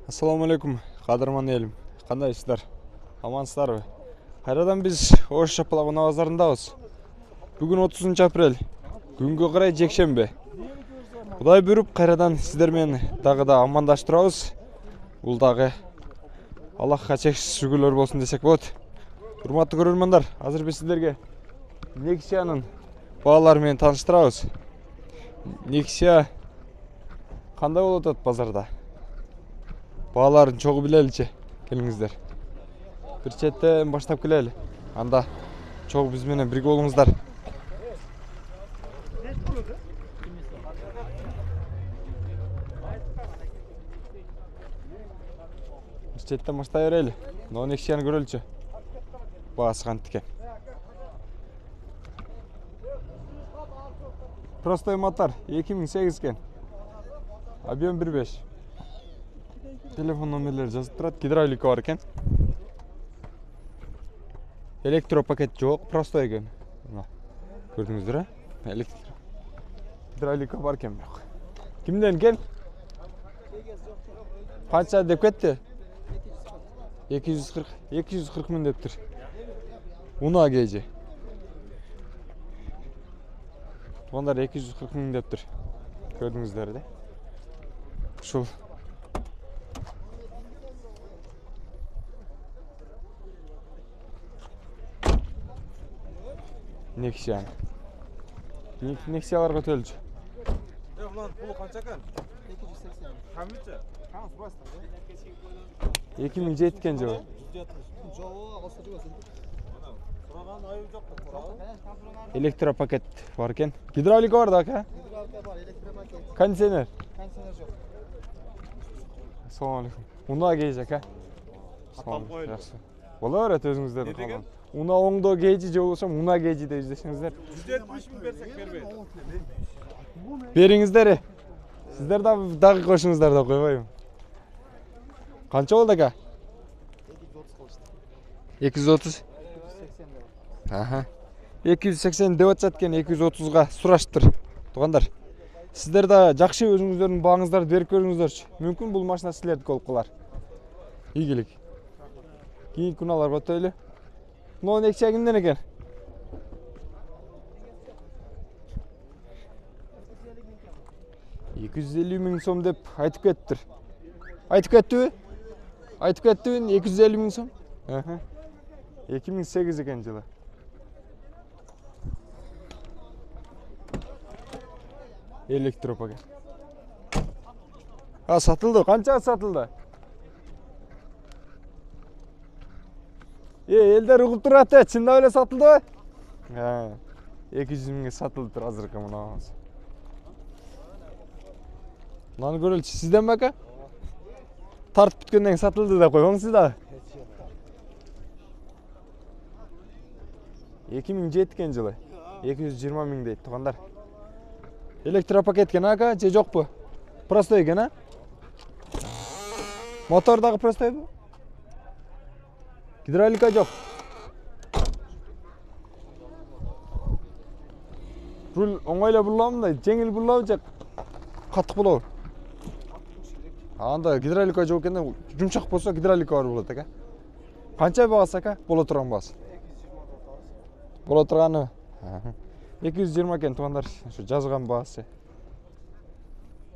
Assalamu alaikum, qadırman elim. Qandaysыздар? Amansыздарбы? Кайрадан биз Ош Шапалак базарындабыз. Бүгүн 30 апрель. Күнгө карай жекшембе. Кудай буйруп кайрадан сиздер менен дагы да амандашып турабыз. Бул дагы Аллахка чексиз шүгүрлөр болсун десек болот. Урматтуу көрөрмандар, азыр биз сиздерге Nexia баалары менен тааныштырабыз. Nexia кандай болуп атат базарда? Бааларын чогуу билеличи, келиңиздер. Бир четтен баштап келели. Анда чогуу биз менен бирге болуңуздар. Бир четтен баштай берели. Nexia көрөлүчү. Баасы кантип экен. Простой мотор 2008 экен. Объем 1.5. Телефон номерлери жазып турат. Гидравлика бар экен. Электропакет жок, простой экен. Мына көрдүңүздөр, гидравлика бар экен бирок. Кимден экен? Канча деп кетти? 240 миң дептир. Уна кежи. Ондар 240 миң дептир. Көрдүңүздөр да? Ушул Nexia. Nexia'larga төлчү. Мынанын пулу канча экен? 280. Камычы? Камыз басты. 2007 экен жобо. 170. Жоо, алса жобосын. Сураган айы жок да. Электропакет бар экен. Гидравлика бар да, ака? Гидравлика бар, электропакет. Кондиционер. Кондиционер жок. Assalamu alaikum. Уна кейж, ака? Катталып коелу. Жакшы. Бола берет өзүңүздөрдүн Не деген? калган. Уна оңдо кейжи же болбосо уна кейжи деп издесеңиздер. 170 миң берсек бербейт. Бериңиздер. Сиздер дагы кошуңуздар да койбойм. Канча болду, ака? 230. 280 деп. Аха. 280 деп атат экен, 230га сураштыр. Тугандар. Сиздер да жакшы өзүңүздөрдүн бааңыздарды берип көрүңүздөрчү. Мүмкүн бул машина силердики болуп калар. Ийгилик. Кийинки уналарга өтөлү. Мына Nexia кимден экен? $250 миң сом деп айтып кеттир. Айтып кеттиби? Айтып кеттиби? 250 миң сом? Аха. 2008 экен жылы. Электропакет. Сатылды. Канча сатылды? Элдер угуп турат, чындап эле сатылдыбы? 200 миңге сатылды азыркы мына. Мынаны көрөлчү, сизденби, ака? Тартып бүткөндөн кийин сатылды деп койбоңуз да. 2007 экен жылы. 220 миң дейт, тугандар. Электропакет экен, ака, же жокпу? Простой экен, а? Мотор дагы простойбу? Гидравлика жок. Руль оңойло бурулабы да, жеңил бурулабы же катык булабы? Анда гидравлика жок экенде, жумшак болсо гидравлика бар болот, ака. Канча багасы, ака? Боло турган багасы. 220 Боло турганы. 220 экен, тугандар, ушу жазган багасы.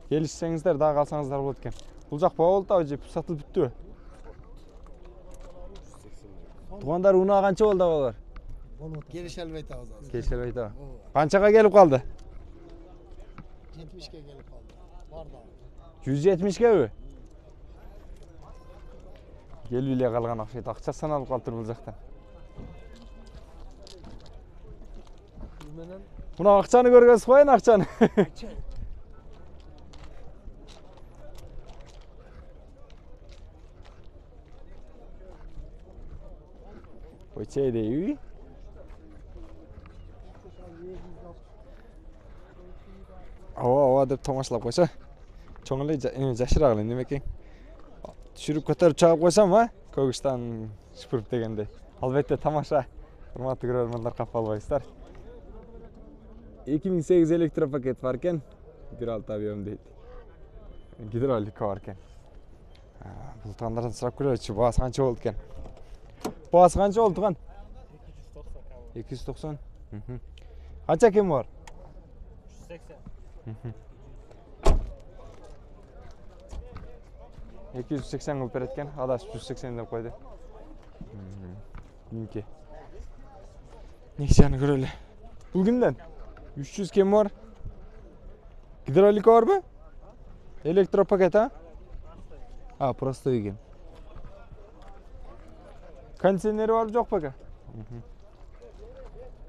Келишсеңиздер, дагы алсаңыздар болот экен. Бул жак баа болду да, же сатылып бүттүбү? Тугандар, уна канча болду балар? Келише албай атабыз азыр. Келише албай атабы. Канчага келип калды? 70 ке келип калды. Бар да. 170-кеби? Келип эле калган акча, акча саналып калыптыр бул жактан. Мына акчаны көргөзүп коеюн, акчаны. Очей дейби? Ооба деп тамашалап койсо. Чоң эле жашырак эле немекен. Түшүрүп көтөрүп чыгып койсом, Көгүстан шүпүрүп дегендей. Албетте тамаша. Урматтуу көрөрмандар, кап калбайсыздар. 2008 электропакет бар экен. 1.6 объем дейт. Гидравлика бар экен. Tuğanlardan sırap görüyoruz. Bağız kança oldu eken? Bağız kança oldu Tuğan? 290. Kança kim var? 180. 280 kılıp beretken. Adaş 180 dep koydu. Minki. Nexiyani göreli. Bugünden 300 kim var? Gidrolik var mı? Elektropaket ha? Ha, prosto egen. Kondisioneri var mı yok baka?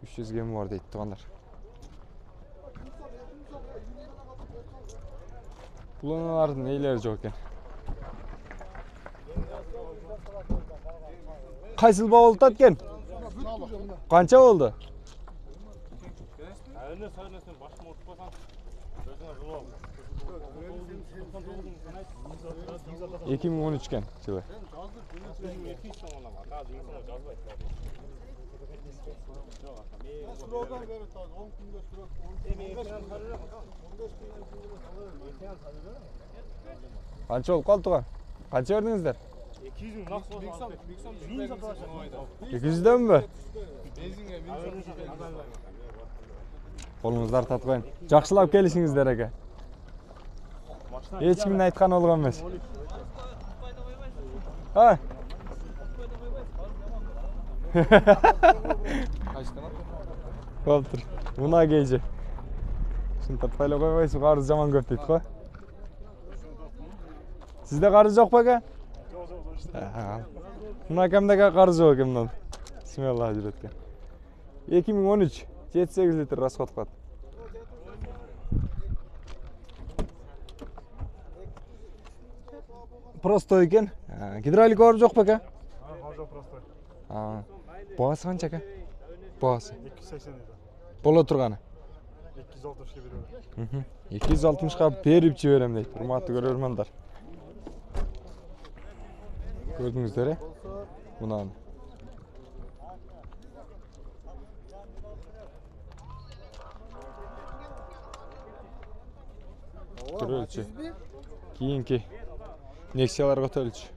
300 gemi var deydi tuğanlar. Kullanılardı neyleri yok eken? Kaysıl bağ tatken? Kança oldu? Önüne söylesin başımı oturtmasan. Gözüne zul oldu. 2013 ken жылы. Kança olup kaldı tuğan? Kança verdinizler? 200 mü? Nasıl olsa 1000 satılacak. 200'den mi? Kolunuzlar tatmayın. Жақсылап келişingizler aka. Hiç kimin aytkan olgan emas. Ha? Болуптур. Мына кейжи. Шын тартпай эле койбойсуң, карыз жаман көп дейт го. Сизде карыз жок беке? Мына акамда карыз жок экен мындан. Бисмилла жүрөт экен. 2013 7-8 литр расход кылат. Просто экен. Гидравлика бар жок беке? Жок просто. Бағасы қанша ака? Бағасы 280 еді. бола тұрғаны? 260-ға беремін. 260-ға беріп жіберем дейді. Құрметті көрермандар. Көрдіңіздер, мынаны. Көрөлчү. Кийинки Nexiyalарға төлчү.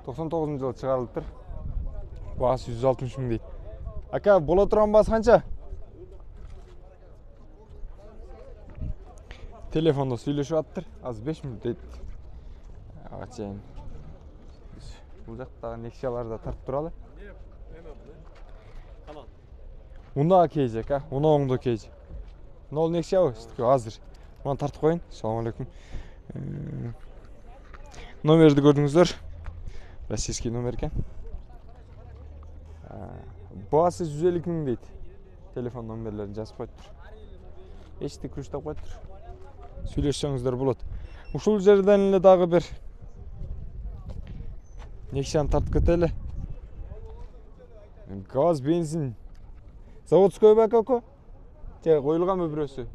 жылы чыгарылыптыр. Баасы 160 мың дейді. Ака, бола турган баасы канча? Телефонда сүйлөшүп аттыр. Аз 5 мүнөт дейт. Ачайын. Бул жактагы Nexiyаларды тартып туралы. Мында кейжи ака, мына оңдо кейжи. Нол Nexia азыр. Мына тартып коюн. Ассаламу алейкум. Номерди көрдүңүздөр. Российский номер екен. Баасы 150 мың дейді. Телефон номерлерін жазып қойыптыр. Ешті күштап қойыптыр. Сөйлесеңіздер болады. Ушул жерден эле дагы бир Nexiyаны тартып кетели. Газ, бензин. Заводской бака? Же коюлганбы бирөөсү?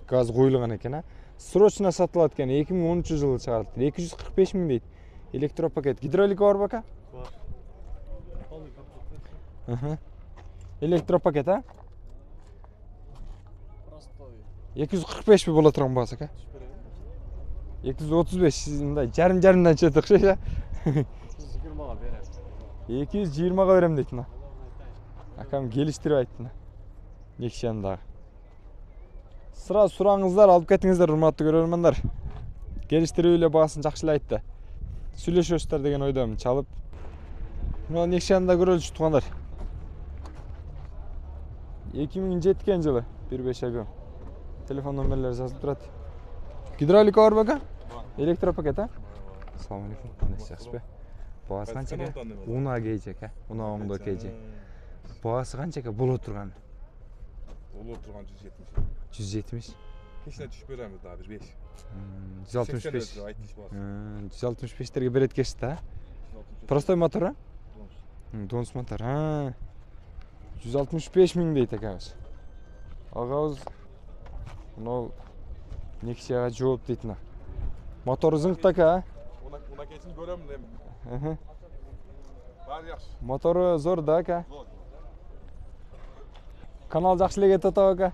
Газ коюлган экен, а? Срочно сатылат экен. 2013 жылы чыгарылды. 245 мың дейт. Elektropakет. Gidrolika var baka? Var. Elektropakет, ha? 245 mi bola turan bası aka? 235 mындай жарым-жарымдан чыгып окшойт. 220-га берем. 220-га берем дейт мына. Акам келиштирип айтты. Nexiyаны дагы. Сразу сураңыздар, алып кетиңиздер, урматтуу көрөрмандар. Келиштирип эле баасын жакшылай айтты. Сүйлөшөсүздөр деген ойдомун, чалып. Мына Nexiyаны да көрөлүчү туугандар. 2007 жылы 15 объем. Телефон номерлери жазылып турат. Гидравлика бар бака? Электропакет, а? Ассаламу алейкум. Кандайсызбы? Баасы канча экен? Уна кейжи экен. Уна оңдо кейжи. Баасы канча экен боло турган? Боло турган 170. 170. Кечине түшүп беребиз дагы бир 5. 165. 165-терге берет кеш да. 165. Простой мотор, а? Донс мотор. 165 мың дейт экенбиз. Агабыз мынау Nexiyага жооп дейт мына. Мотору зыңктак, а? Уна кечин көрөмүн эми. Баары жакшы. Мотору зор да, ака. Зор. Kanal жақсы эле кетип атабы ака?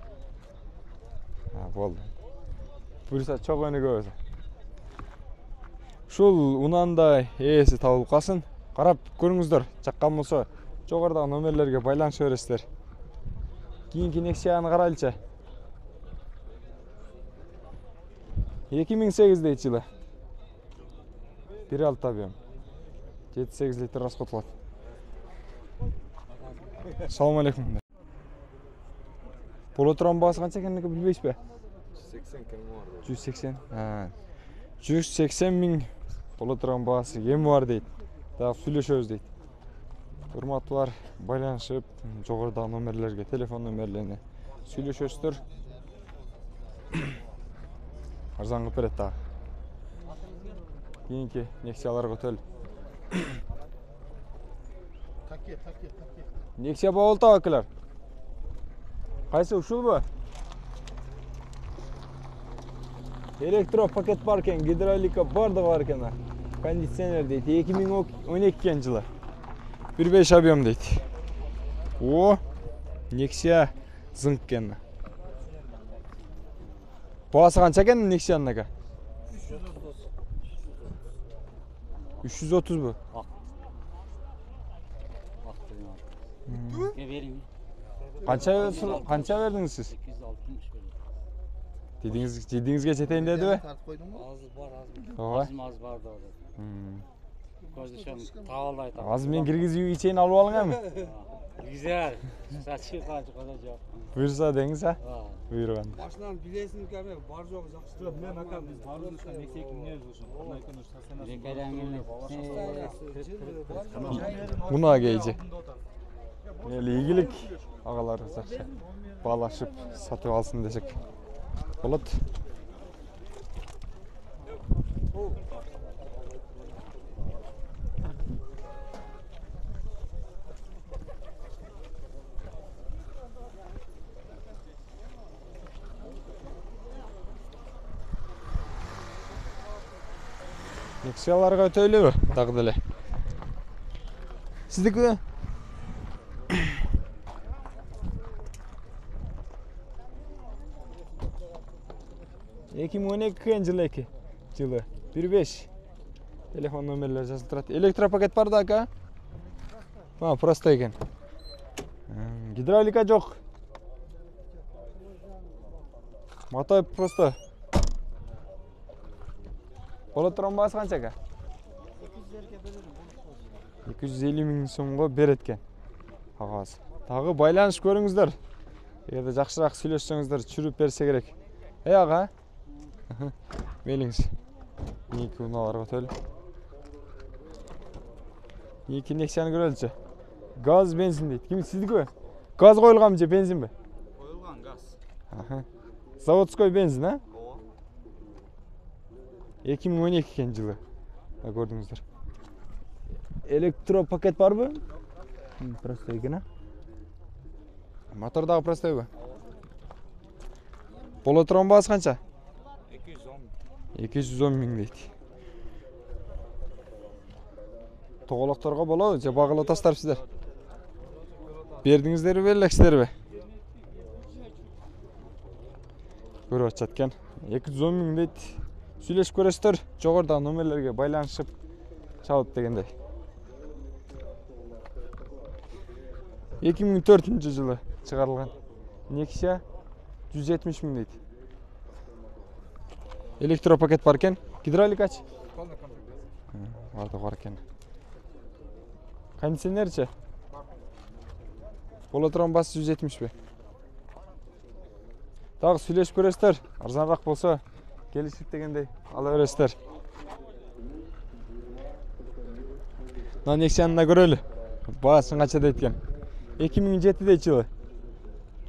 Болду. Буюрса чок өнүгөбүз. Ушул унанда ээси табылып калсын. Карап көрүңүздөр. Жаккан болсо жогорудагы номерлерге байланыша бересиздер. Кийинки Nexia-ны карайлычы. 2008 дейт жылы. 1.6 объем. 7-8 литр расход кылат. Assalamu alaikum. Боло турган баасы канча экенин билбейсизби? 180 кем var. 180. 180 миң боло турган баасы кеми бар дейт. Дагы сүйлөшөбүз дейт. Урматтуулар, байланышып, жогорудагы номерлерге, телефон номерлерине сүйлөшөсүздөр. Арзан кылып берет дагы. Кийинки Nexia-ларга өтөлү. Такет. Nexia болду акылар. Кайсы ушулбу? Электро пакет бар экен, гидравлика бардыгы бар экен. Кондиционер дейт. 2012 жылы. 1.5 объем дейт. О, Nexia зыңк экен. Баасы канча экен Nexia-нын ака? 330 бу? Канча бердиңиз сиз? 260 Дидиңизге жетейин дедиби? Тартып койдуң го? Азыр бар, Ооба. аз бар да. Көздөшөм табалдай таб. Азыр мен киргизип ичейин алып алың эми. Güzel. Saçı kaç kadar yok. Буюрса деңиз, а? Буйруган. Başından bilesin ki abi var yok жақсы. Мен ака biz барыбызга Nexia минебиз ошо. Кандай күнү стационар. Муна кейжи. Эли ийгилик агалар жакшы баалашып сатып алсын десек болот. Nexia-ларга өтөлүбү? Дагы деле. Сиздики? 2012 жылы 1.5 телефон номерлери жазылып турат. Электропакет бар да ака? Просто экен. Гидравлика жок. Мотор просто. Боло турган баасы канча ака? 250 миң сомго берет экен. Агасы. Дагы байланыш көрүңүздөр. Эгерде жакшыраак сүйлөшсөңүздөр чүрүп берсе керек. Ага. Мейлиңиз. Кийинки унааларга өтөлү. Кийинки Nexia-ны көрөлүчү. Газ, бензин дейт. Ким сиздикиби? Газ коюлганбы же бензинби? Koyulgan gaz. Заводской бензин, а? 2012 жылы. Көрдүңүздөр. Электропакет барбы? Простой экен, а? Мотор дагы простойбу? Боло турган баасы канча? 210 миң дейт. Тоголокторго болобу же багылып тастарсыздар? Бердиңиздерби, элексиздерби? Көрүп атышат экен. 210 миң дейт. Сүйлөшүп көрөсүздөр, жогорудагы номерлерге байланышып чалып дегендей. 2004 жылы чыгарылган Nexia 170 миң дейт. Электропакет бар экен. Гидравликачы? Бар экен. Кондиционерчи? Боло турган баасы 170 бе? Дагы сүйлөшүп көрөсүздөр. Арзаныраак болсо келишип дегендей ала бересиздер. Nexia-ны да көрөлү. Баасын канча дейт экен? 2007 дейт жылы.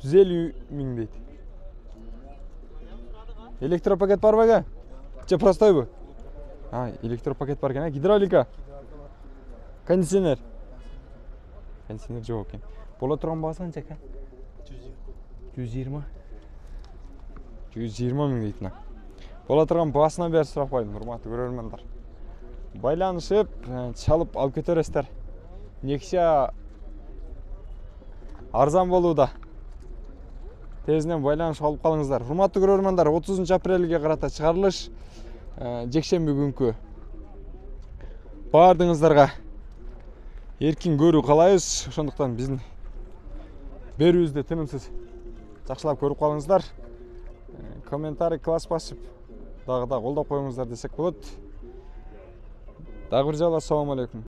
150 миң дейт. Электропакет бар бага? Же простойбу? Электропакет бар экен, гидравлика. Кондиционер. Кондиционер жок экен. Боло турган баасы канча экен? 120. 120 миң дейт на. Боло турган баасынан бери сурап койдум, урматтуу көрөрмандар. Байланышып, чалып алып кетересиздер. Nexia арзан болууда. тезинен байланышып алып калыңыздар. Урматтуу көрөрмандар, 30 апрелге карата чыгарылыш жекшемби күнкү баардыгыңыздарга эркин көрүү каалайбыз. Ошондуктан биздин берүүбүздү тынымсыз жакшылап көрүп калыңыздар. Комментарий класс басып дагы колдоп коюңуздар десек болот. Дагы бир жолу ассаламу алейкум.